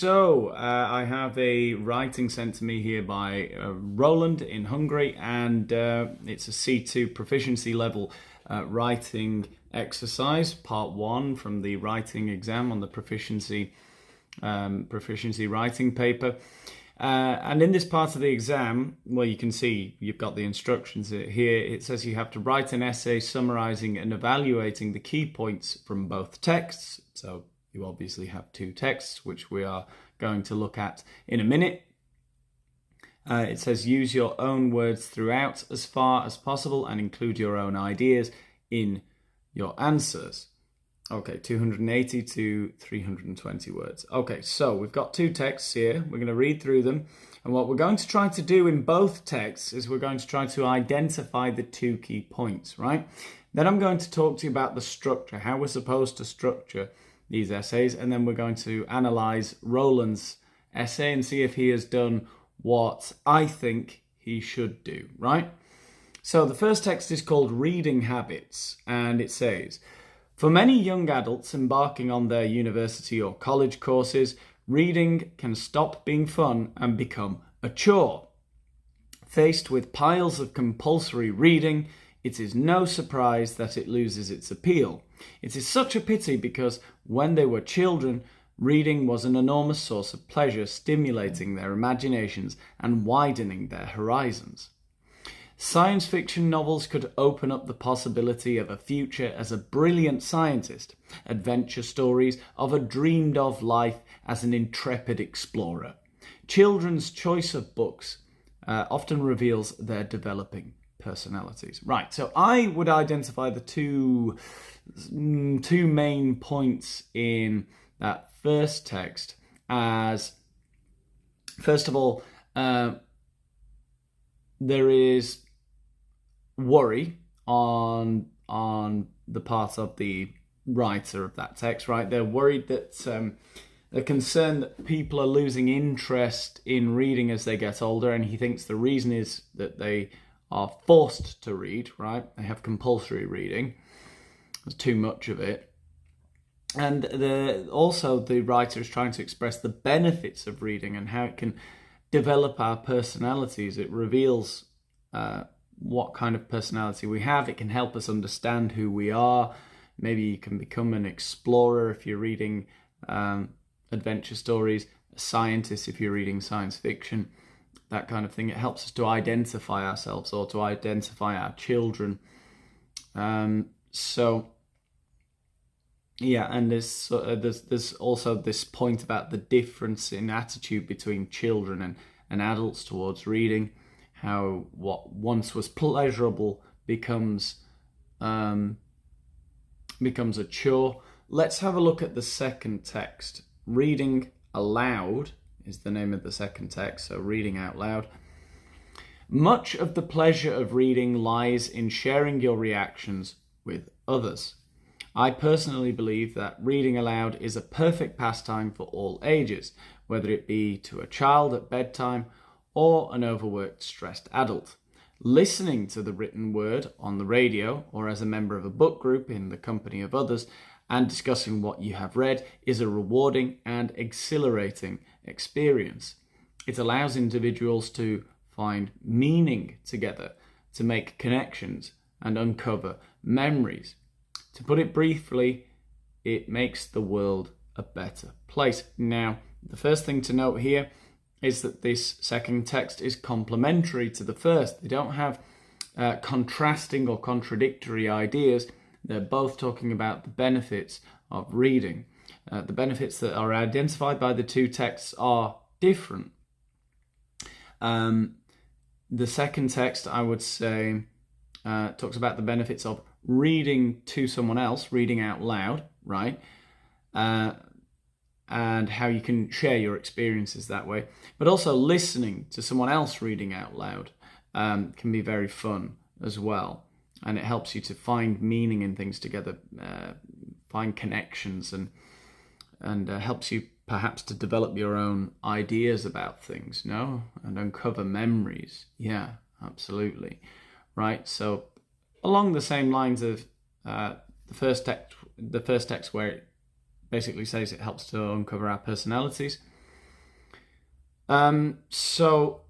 I have a writing sent to me here by Roland in Hungary, and it's a C2 Proficiency level writing exercise, part 1 from the writing exam on the proficiency writing paper. And in this part of the exam, well, you can see you've got the instructions here. It says you have to write an essay summarising and evaluating the key points from both texts. So you obviously have 2 texts, which we are going to look at in a minute. It says use your own words throughout as far as possible and include your own ideas in your answers. Okay, 280 to 320 words. Okay, so we've got 2 texts here. We're going to read through them. And what we're going to try to do in both texts is we're going to try to identify the 2 key points, right? Then I'm going to talk to you about the structure, how we're supposed to structure these essays, and then we're going to analyze Roland's essay and see if he has done what I think he should do, right? So the first text is called Reading Habits, and it says, for many young adults embarking on their university or college courses, reading can stop being fun and become a chore. Faced with piles of compulsory reading, it is no surprise that it loses its appeal. It is such a pity because when they were children, reading was an enormous source of pleasure, stimulating their imaginations and widening their horizons. Science fiction novels could open up the possibility of a future as a brilliant scientist, adventure stories of a dreamed-of life as an intrepid explorer. Children's choice of books often reveals their developing personalities. Right, so I would identify the two main points in that first text as, first of all, there is worry on the part of the writer of that text, right? They're worried that they're concerned that people are losing interest in reading as they get older, and he thinks the reason is that they are forced to read, right? They have compulsory reading. There's too much of it. And also the writer is trying to express the benefits of reading and how it can develop our personalities. It reveals what kind of personality we have. It can help us understand who we are. Maybe you can become an explorer if you're reading adventure stories, a scientist if you're reading science fiction, that kind of thing. It helps us to identify ourselves or to identify our children. So yeah, and there's also this point about the difference in attitude between children and adults towards reading, how what once was pleasurable becomes a chore. Let's have a look at the second text. Reading aloud is the name of the second text, so reading out loud. Much of the pleasure of reading lies in sharing your reactions with others. I personally believe that reading aloud is a perfect pastime for all ages, whether it be to a child at bedtime or an overworked, stressed adult. Listening to the written word on the radio or as a member of a book group in the company of others and discussing what you have read is a rewarding and exhilarating experience. It allows individuals to find meaning together, to make connections and uncover memories. To put it briefly, it makes the world a better place. Now, the first thing to note here is that this second text is complementary to the first. They don't have contrasting or contradictory ideas. They're both talking about the benefits of reading. The benefits that are identified by the 2 texts are different. The second text, I would say, talks about the benefits of reading to someone else, reading out loud, right? And how you can share your experiences that way. But also listening to someone else reading out loud can be very fun as well. And it helps you to find meaning in things together, find connections, and helps you perhaps to develop your own ideas about things, no? And uncover memories. Yeah, absolutely. Right, so along the same lines of the first text where it basically says it helps to uncover our personalities. So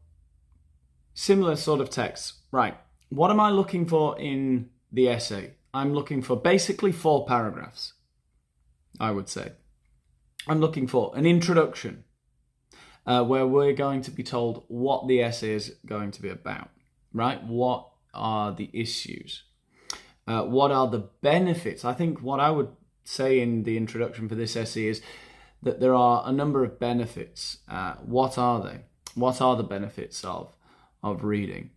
similar sort of text. Right. What am I looking for in the essay? I'm looking for basically 4 paragraphs, I would say. I'm looking for an introduction, where we're going to be told what the essay is going to be about, right? What are the issues? What are the benefits? I think what I would say in the introduction for this essay is that there are a number of benefits. What are they? What are the benefits of reading?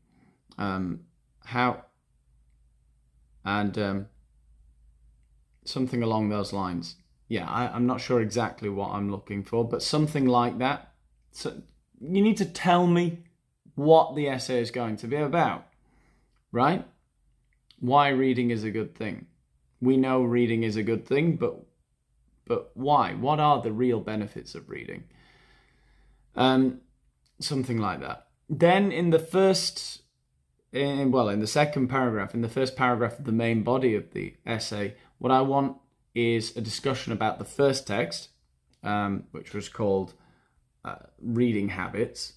Something along those lines. Yeah, I'm not sure exactly what I'm looking for, but something like that. So you need to tell me what the essay is going to be about, right? Why reading is a good thing. We know reading is a good thing, but why? What are the real benefits of reading? Something like that. Then in the second paragraph, in the first paragraph of the main body of the essay, what I want is a discussion about the first text, which was called Reading Habits.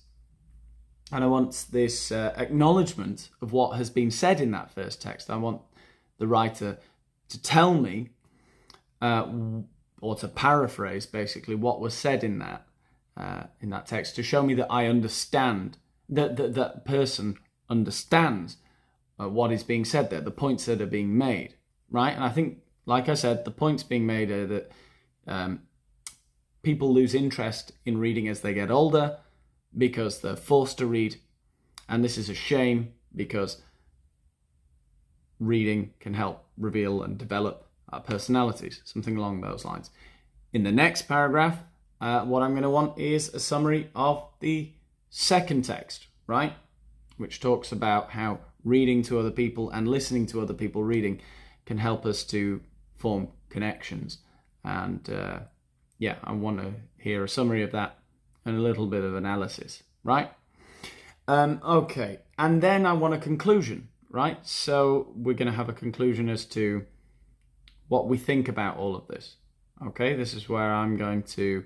And I want this acknowledgement of what has been said in that first text. I want the writer to tell me, or to paraphrase basically what was said in that text, to show me that I understand, that person understands what is being said there, the points that are being made, right? And I think, like I said, the points being made are that people lose interest in reading as they get older because they're forced to read. And this is a shame, because reading can help reveal and develop our personalities, something along those lines. In the next paragraph, what I'm going to want is a summary of the second text, right? Which talks about how reading to other people and listening to other people reading can help us to form connections. And I want to hear a summary of that and a little bit of analysis, right? Okay, and then I want a conclusion, right? So we're going to have a conclusion as to what we think about all of this. Okay, this is where I'm going to,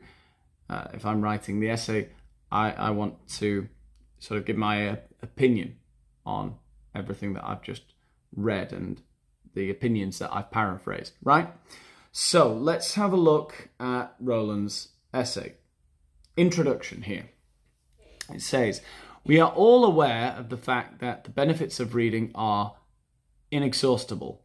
if I'm writing the essay, I want to sort of give my opinion on everything that I've just read and the opinions that I've paraphrased, right? So let's have a look at Roland's essay. Introduction here. It says, we are all aware of the fact that the benefits of reading are inexhaustible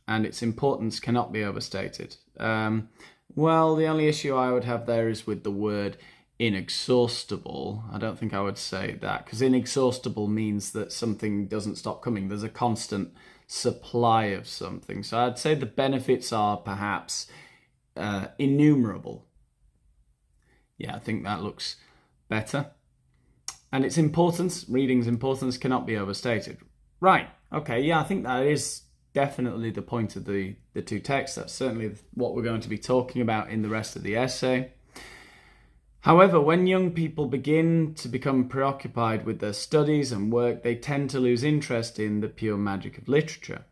and its importance cannot be overstated. Well, the only issue I would have there is with the word inexhaustible. I don't think I would say that, because inexhaustible means that something doesn't stop coming. There's a constant supply of something. So I'd say the benefits are perhaps innumerable. Yeah, I think that looks better. And its importance, reading's importance, cannot be overstated. Right, okay, yeah, I think that is definitely the point of the two texts. That's certainly what we're going to be talking about in the rest of the essay. However, when young people begin to become preoccupied with their studies and work, they tend to lose interest in the pure magic of literature.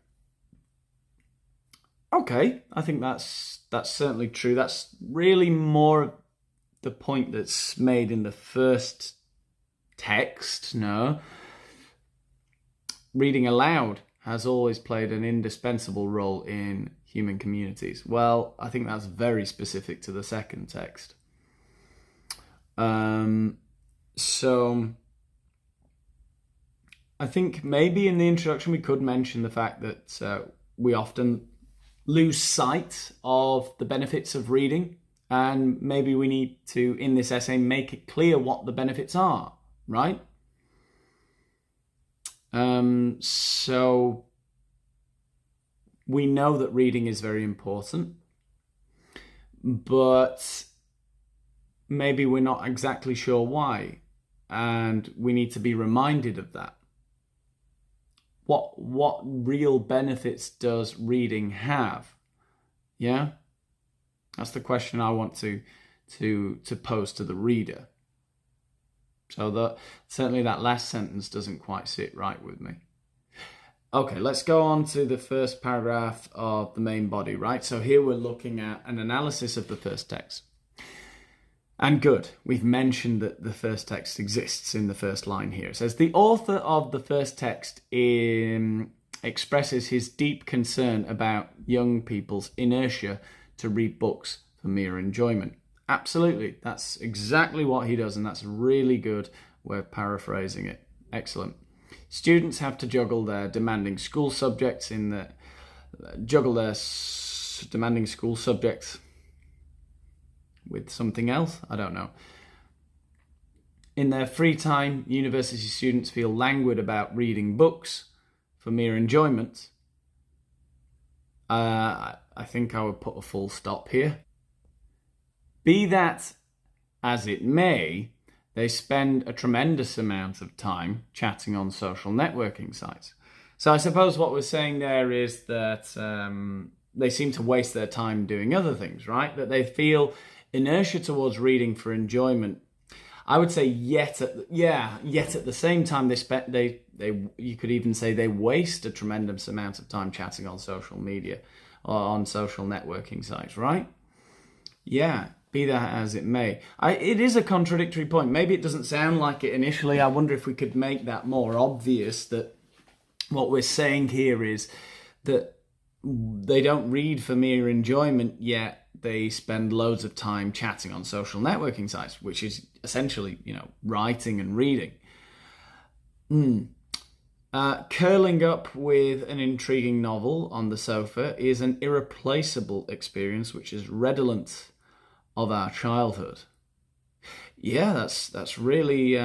Okay, I think that's certainly true. That's really more the point that's made in the first text. No. Reading aloud has always played an indispensable role in human communities. Well, I think that's very specific to the second text. So I think maybe in the introduction we could mention the fact that we often lose sight of the benefits of reading, and maybe we need to, in this essay, make it clear what the benefits are, right? So we know that reading is very important, but maybe we're not exactly sure why, and we need to be reminded of that. What real benefits does reading have? Yeah, that's the question I want to pose to the reader. So certainly that last sentence doesn't quite sit right with me. Okay, let's go on to the first paragraph of the main body, right? So here we're looking at an analysis of the first text. And good, we've mentioned that the first text exists in the first line here. It says, the author of the first text expresses his deep concern about young people's inertia to read books for mere enjoyment. Absolutely, that's exactly what he does, and that's excellent way of paraphrasing it. Excellent. Students have to juggle their demanding school subjects with something else? I don't know. In their free time, university students feel languid about reading books for mere enjoyment. I think I would put a full stop here. Be that as it may, they spend a tremendous amount of time chatting on social networking sites. So I suppose what we're saying there is that they seem to waste their time doing other things, right? That they feel inertia towards reading for enjoyment. I would say yet at the same time you could even say they waste a tremendous amount of time chatting on social media or on social networking sites, right? Yeah, be that as it may. It is a contradictory point. Maybe it doesn't sound like it initially. I wonder if we could make that more obvious, that what we're saying here is that they don't read for mere enjoyment, yet they spend loads of time chatting on social networking sites, which is essentially, writing and reading. Curling up with an intriguing novel on the sofa is an irreplaceable experience which is redolent of our childhood. Yeah, that's really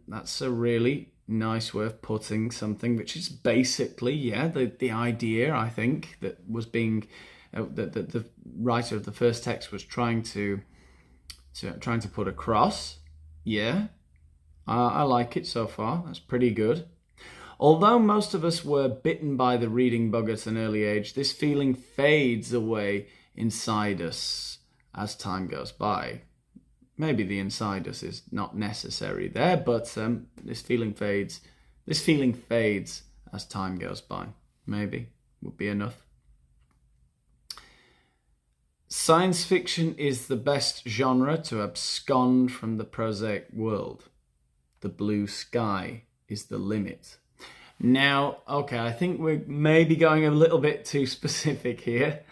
that's a really nice way of putting something, which is basically the idea, I think, that was being that the writer of the first text was trying to put across. Yeah, I like it so far. That's pretty good. Although most of us were bitten by the reading bug at an early age, this feeling fades away inside us as time goes by. Maybe the inside us is not necessary there, but this feeling fades. This feeling fades as time goes by. Maybe would be enough. Science fiction is the best genre to abscond from the prosaic world. The blue sky is the limit. Now, okay, I think we're maybe going a little bit too specific here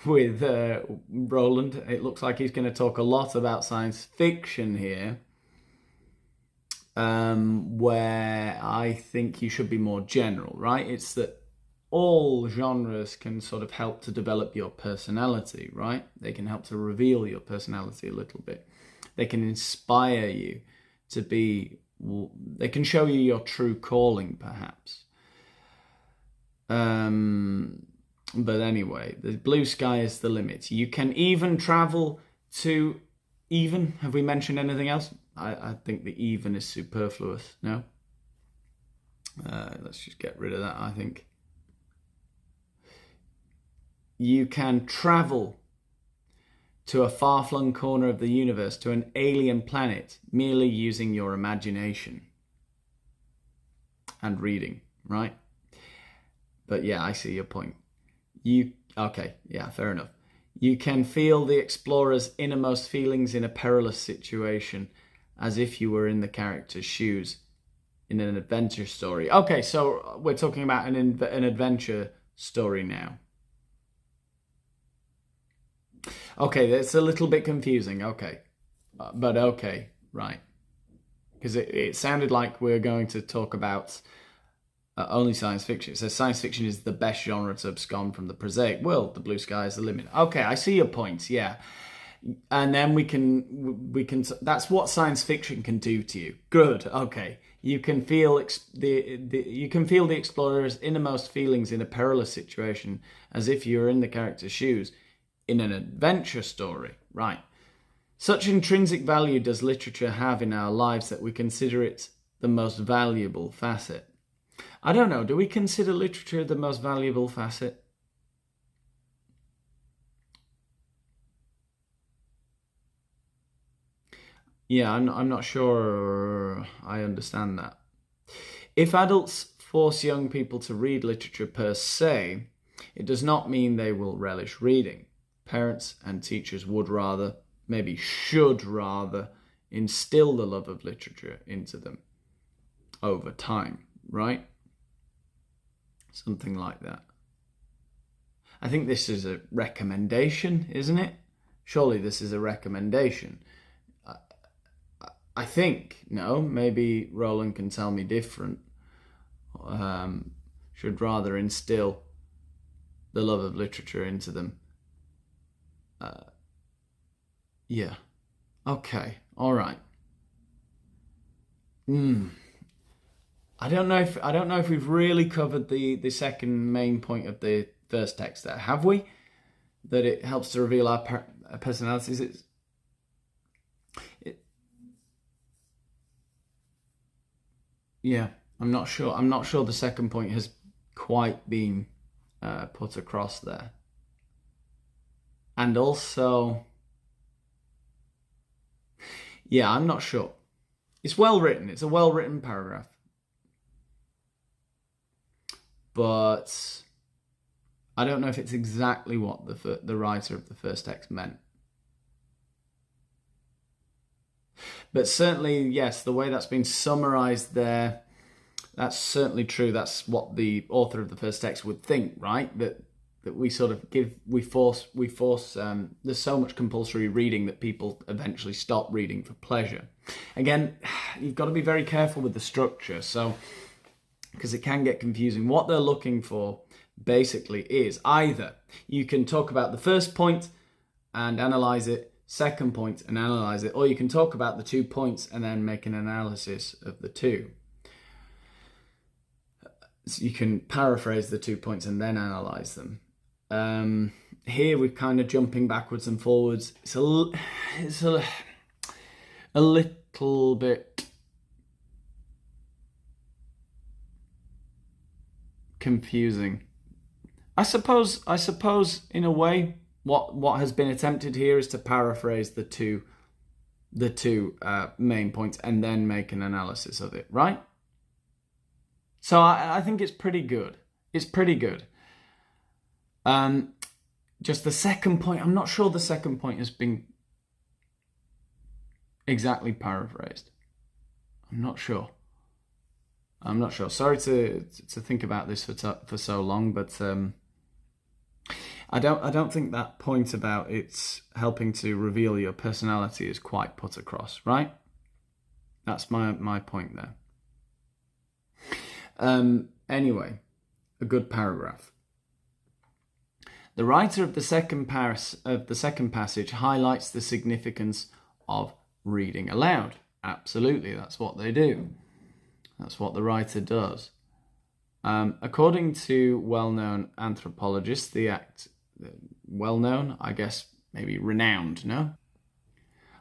with Roland. It looks like he's going to talk a lot about science fiction here, where I think you should be more general, right? It's that all genres can sort of help to develop your personality, right? They can help to reveal your personality a little bit. They can inspire you to be, they can show you your true calling, perhaps. But anyway, the blue sky is the limit. You can even travel to have we mentioned anything else? I think the even is superfluous, no? Let's just get rid of that, I think. You can travel to a far-flung corner of the universe, to an alien planet, merely using your imagination and reading, right? But yeah, I see your point. Fair enough. You can feel the explorer's innermost feelings in a perilous situation, as if you were in the character's shoes in an adventure story. Okay, so we're talking about an adventure story now. Okay, that's a little bit confusing. Okay, but okay, right. Because it sounded like we're going to talk about only science fiction. It says science fiction is the best genre to abscond from the prosaic world. The blue sky is the limit. Okay, I see your points. Yeah, and then we can. That's what science fiction can do to you. Good. Okay, you can feel the explorer's innermost feelings in a perilous situation, as if you were in the character's shoes in an adventure story. Right. Such intrinsic value does literature have in our lives that we consider it the most valuable facet. I don't know, do we consider literature the most valuable facet? Yeah, I'm not sure I understand that. If adults force young people to read literature per se, it does not mean they will relish reading. Parents and teachers would rather maybe should rather instill the love of literature into them over time, right? Something like that. I think this is a recommendation, isn't it? Surely this is a recommendation. I think, no, maybe Roland can tell me different. Should rather instill the love of literature into them. Yeah. Okay. All right. I don't know if we've really covered the second main point of the first text there, have we? That it helps to reveal our personalities. Yeah, I'm not sure. I'm not sure the second point has quite been put across there. And also, yeah, I'm not sure. It's well written. It's a well-written paragraph. But I don't know if it's exactly what the writer of the first text meant. But certainly, yes, the way that's been summarized there, that's certainly true. That's what the author of the first text would think, right? That we sort of we force. There's so much compulsory reading that people eventually stop reading for pleasure. Again, you've got to be very careful with the structure, so because it can get confusing. What they're looking for basically is either you can talk about the first point and analyze it, second point and analyze it, or you can talk about the 2 points and then make an analysis of the two. So you can paraphrase the 2 points and then analyze them. Here we're kind of jumping backwards and forwards. It's a little bit confusing. I suppose in a way what has been attempted here is to paraphrase the two main points and then make an analysis of it, right? So I think it's pretty good. It's pretty good. Just the second point, I'm not sure the second point has been exactly paraphrased. I'm not sure. Sorry to think about this for so long, but I don't think that point about it's helping to reveal your personality is quite put across, right? That's my point there. Anyway, a good paragraph. The writer of the second passage highlights the significance of reading aloud. Absolutely, that's what they do. That's what the writer does. According to well-known anthropologists, well-known, I guess maybe renowned, no?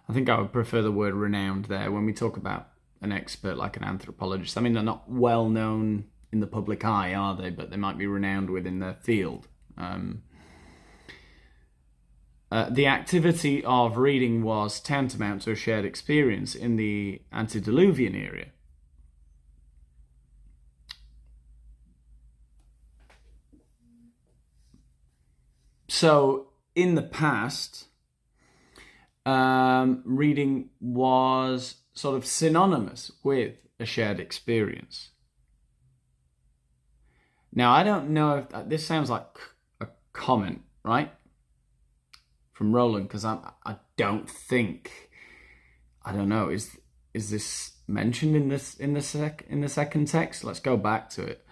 I think I would prefer the word renowned there when we talk about an expert like an anthropologist. I mean, they're not well-known in the public eye, are they? But they might be renowned within their field. The activity of reading was tantamount to a shared experience in the antediluvian era. So, in the past, reading was sort of synonymous with a shared experience. Now, I don't know if this sounds like a comment, right, from Roland, because I don't think, I don't know, is this mentioned in the second text? Let's go back to it.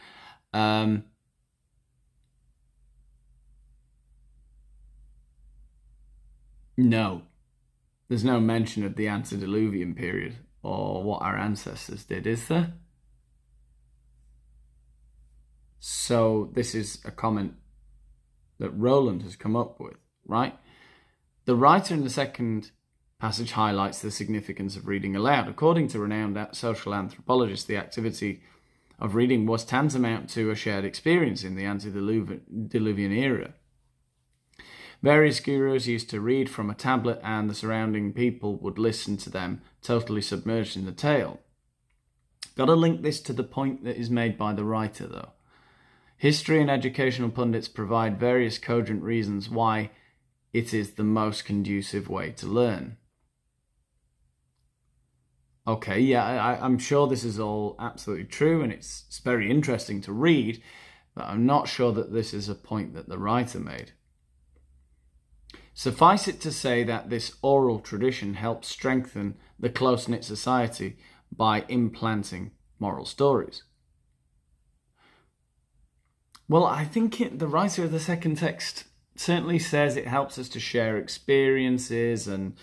No, there's no mention of the antediluvian period or what our ancestors did, is there? So this is a comment that Roland has come up with, right? The writer in the second passage highlights the significance of reading aloud. According to renowned social anthropologists, the activity of reading was tantamount to a shared experience in the antediluvian era. Various gurus used to read from a tablet and the surrounding people would listen to them, totally submerged in the tale. Got to link this to the point that is made by the writer, though. History and educational pundits provide various cogent reasons why it is the most conducive way to learn. Okay, yeah, I'm sure this is all absolutely true, and it's very interesting to read, but I'm not sure that this is a point that the writer made. Suffice it to say that this oral tradition helps strengthen the close-knit society by implanting moral stories. Well, I think the writer of the second text certainly says it helps us to share experiences, and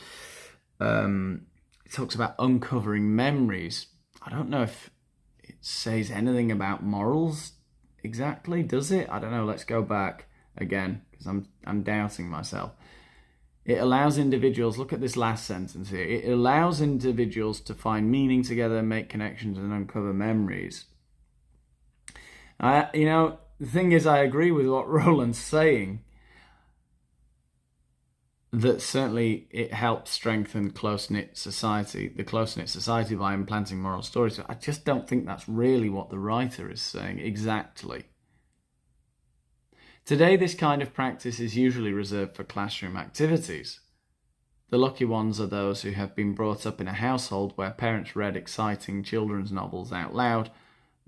it talks about uncovering memories. I don't know if it says anything about morals exactly, does it? I don't know. Let's go back again, because I'm doubting myself. It allows individuals, look at this last sentence here, it allows individuals to find meaning together, make connections, and uncover memories. The thing is, I agree with what Roland's saying, that certainly it helps strengthen the close-knit society by implanting moral stories. So I just don't think that's really what the writer is saying exactly. Today, this kind of practice is usually reserved for classroom activities. The lucky ones are those who have been brought up in a household where parents read exciting children's novels out loud.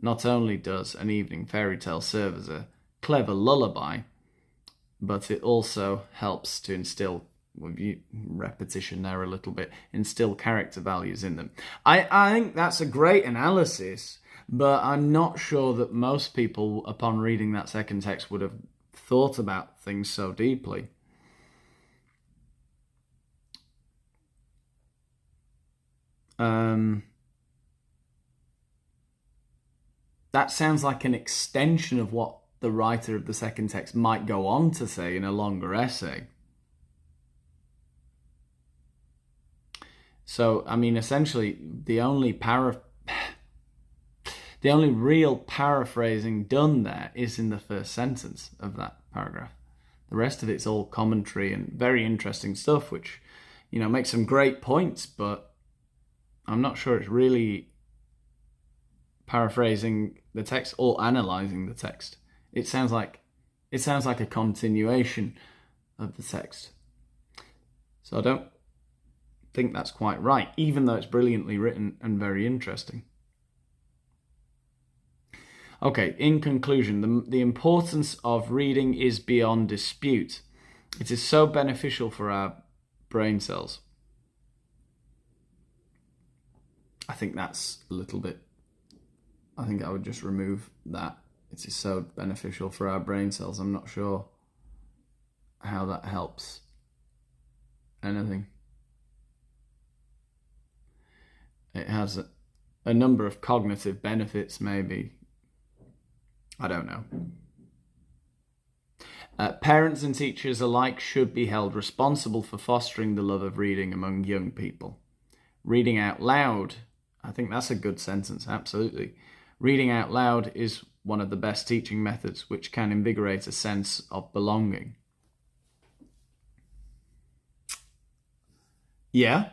Not only does an evening fairy tale serve as a clever lullaby, but it also helps to instill, repetition there a little bit, instill character values in them. I think that's a great analysis, but I'm not sure that most people, upon reading that second text, would have thought about things so deeply. That sounds like an extension of what the writer of the second text might go on to say in a longer essay. So, I mean, essentially, the only real paraphrasing done there is in the first sentence of that paragraph. The rest of it's all commentary and very interesting stuff, which, makes some great points, but I'm not sure it's really paraphrasing the text or analysing the text. It sounds like a continuation of the text. So I don't think that's quite right, even though it's brilliantly written and very interesting. Okay, in conclusion, the importance of reading is beyond dispute. It is so beneficial for our brain cells. I think that's a little bit, I think I would just remove that. It is so beneficial for our brain cells. I'm not sure how that helps anything. It has a number of cognitive benefits, maybe. I don't know. Parents and teachers alike should be held responsible for fostering the love of reading among young people. Reading out loud, I think that's a good sentence, absolutely. Reading out loud is one of the best teaching methods, which can invigorate a sense of belonging. Yeah,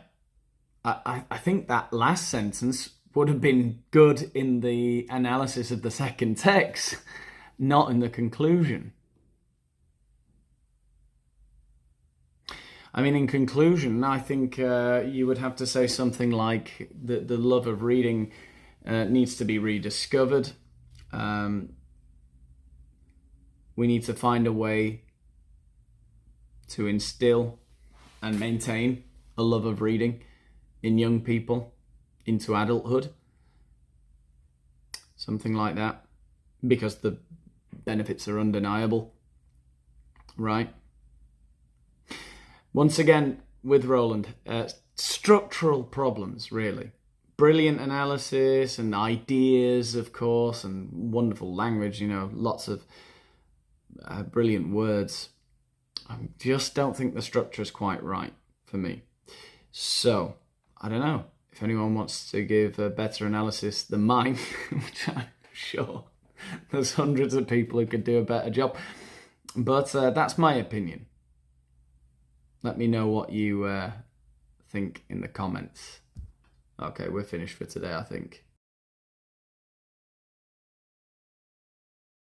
I think that last sentence would have been good in the analysis of the second text, not in the conclusion. I mean, in conclusion, I think you would have to say something like the love of reading needs to be rediscovered. We need to find a way to instill and maintain a love of reading in young people into adulthood. Something like that, because the benefits are undeniable, right? Once again, with Roland, structural problems, really. Brilliant analysis and ideas, of course, and wonderful language, lots of brilliant words. I just don't think the structure is quite right for me. So, I don't know. If anyone wants to give a better analysis than mine, which I'm sure there's hundreds of people who could do a better job. But that's my opinion. Let me know what you think in the comments. Okay, we're finished for today, I think.